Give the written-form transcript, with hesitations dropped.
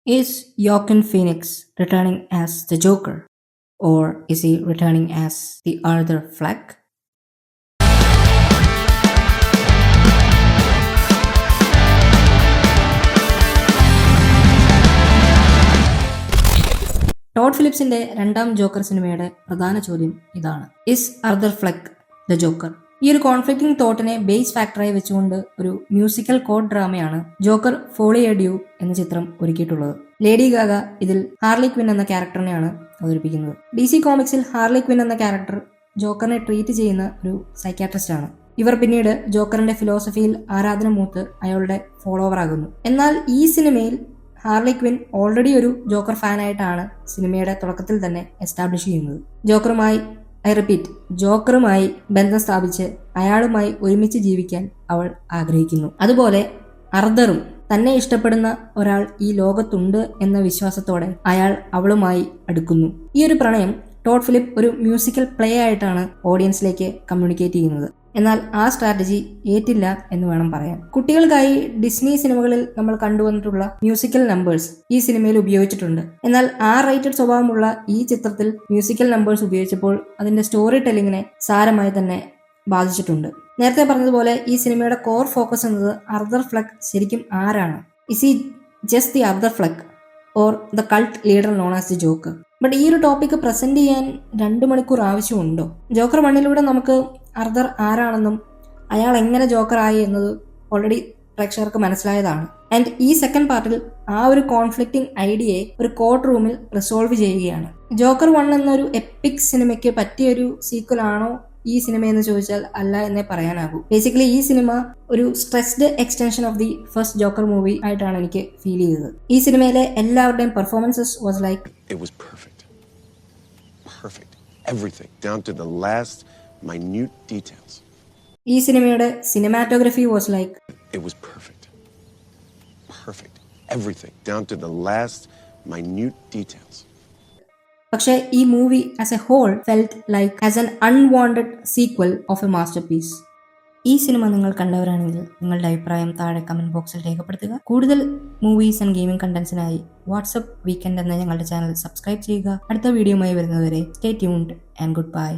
Is Joaquin Phoenix returning as the Joker, or is he returning as the Arthur Fleck? Todd ഫിലിപ്സിന്റെ രണ്ടാം Joker സിനിമയുടെ പ്രധാന ചോദ്യം ഇതാണ്: is Arthur Fleck the Joker? ഈ ഒരു കോൺഫ്ലിക്റ്റിംഗ് തോട്ടിനെ ബേസ് ഫാക്ടറായി വെച്ചുകൊണ്ട് ഒരു മ്യൂസിക്കൽ കോഡ് ഡ്രാമയാണ് ജോക്കർ ഫോളി എ ഡ്യൂ എന്ന ചിത്രം ഒരുക്കിയിട്ടുള്ളത്. ലേഡി ഗാഗ ഇതിൽ ഹാർലി ക്വിൻ എന്ന ക്യാരക്ടറിനെയാണ് അവതരിപ്പിക്കുന്നത്. DC കോമിക്സിൽ ഹാർലി ക്വിൻ എന്ന ക്യാരക്ടർ ജോക്കറിനെ ട്രീറ്റ് ചെയ്യുന്ന ഒരു സൈക്യാട്രിസ്റ്റ് ആണ്. ഇവർ പിന്നീട് ജോക്കറിന്റെ ഫിലോസഫിയിൽ ആരാധന മൂത്ത് അയാളുടെ ഫോളോവർ ആകുന്നു. എന്നാൽ ഈ സിനിമയിൽ ഹാർലി ക്വിൻ ഓൾറെഡി ഒരു ജോക്കർ ഫാനായിട്ടാണ് സിനിമയുടെ തുടക്കത്തിൽ തന്നെ എസ്റ്റാബ്ലിഷ് ചെയ്യുന്നത്. ജോക്കറുമായി ബന്ധം സ്ഥാപിച്ച് അയാളുമായി ഒരുമിച്ച് ജീവിക്കാൻ അവൾ ആഗ്രഹിക്കുന്നു. അതുപോലെ അർദറും തന്നെ ഇഷ്ടപ്പെടുന്ന ഒരാൾ ഈ ലോകത്തുണ്ട് എന്ന വിശ്വാസത്തോടെ അയാൾ അവളുമായി അടുക്കുന്നു. ഈ ഒരു പ്രണയം ടോഡ് ഫിലിപ്പ് ഒരു മ്യൂസിക്കൽ പ്ലേ ആയിട്ടാണ് ഓഡിയൻസിലേക്ക് കമ്മ്യൂണിക്കേറ്റ് ചെയ്യുന്നത്. എന്നാൽ ആ സ്ട്രാറ്റജി ഏറ്റില്ല എന്ന് വേണം പറയാൻ. കുട്ടികൾക്കായി ഡിസ്നി സിനിമകളിൽ നമ്മൾ കണ്ടുവന്നിട്ടുള്ള മ്യൂസിക്കൽ നമ്പേഴ്സ് ഈ സിനിമയിൽ ഉപയോഗിച്ചിട്ടുണ്ട്. എന്നാൽ റേറ്റഡ് സ്വഭാവമുള്ള ഈ ചിത്രത്തിൽ മ്യൂസിക്കൽ നമ്പേഴ്സ് ഉപയോഗിച്ചപ്പോൾ അതിന്റെ സ്റ്റോറി ടെല്ലിങ്ങിനെ സാരമായി തന്നെ ബാധിച്ചിട്ടുണ്ട്. നേരത്തെ പറഞ്ഞതുപോലെ ഈ സിനിമയുടെ കോർ ഫോക്കസ് എന്നത് ആർതർ ഫ്ലെക്ക് ശരിക്കും ആരാണ്? Is he just the Arthur Fleck or the cult leader known as the Joker? But ഈ ഒരു ടോപ്പിക് പ്രസന്റ് ചെയ്യാൻ 2 മണിക്കൂർ ആവശ്യമുണ്ടോ? ജോക്കർ 1 നമുക്ക് ആർതർ ആരാണെന്നും അയാൾ എങ്ങനെ ജോക്കറായി എന്നത് ഓൾറെഡി പ്രേക്ഷകർക്ക് മനസ്സിലായതാണ്. ആൻഡ് ഈ സെക്കൻഡ് പാർട്ടിൽ ആ ഒരു കോൺഫ്ലിക്റ്റിംഗ് ഐഡിയയെ ഒരു കോർട്ട് റൂമിൽ റിസോൾവ് ചെയ്യുകയാണ്. ജോക്കർ 1 എന്നൊരു എപ്പിക് സിനിമയ്ക്ക് പറ്റിയൊരു സീക്വൽ ആണോ ഈ സിനിമ എന്ന് ചോദിച്ചാൽ അല്ല എന്നേ പറയാനാകൂ. ബേസിക്കലി ഈ സിനിമ ഒരു stressed extension of the first Joker movie ആയിട്ടാണ് എനിക്ക് ഫീൽ ചെയ്തത്. ഈ സിനിമയിലെ എല്ലാവരുടെയും performances was like everything down to the last minute details. ഈ സിനിമയുടെ cinematography was like it was perfect everything down to the last minute details. പക്ഷേ ഈ movie as a whole felt like as an unwanted sequel of a masterpiece. ഈ സിനിമ നിങ്ങൾ കണ്ടവരാണെങ്കിൽ നിങ്ങളുടെ അഭിപ്രായം താഴെ കമന്റ് ബോക്സിൽ രേഖപ്പെടുത്തുക. കൂടുതൽ മൂവീസ് ആൻഡ് ഗെയിമിംഗ് കണ്ടന്റ്സിനായി വാട്സ്ആപ്പ് വീക്കെൻഡ് എന്ന ഞങ്ങളുടെ ചാനൽ സബ്സ്ക്രൈബ് ചെയ്യുക. അടുത്ത വീഡിയോയുമായി വരുന്നതുവരെ stay tuned and good by.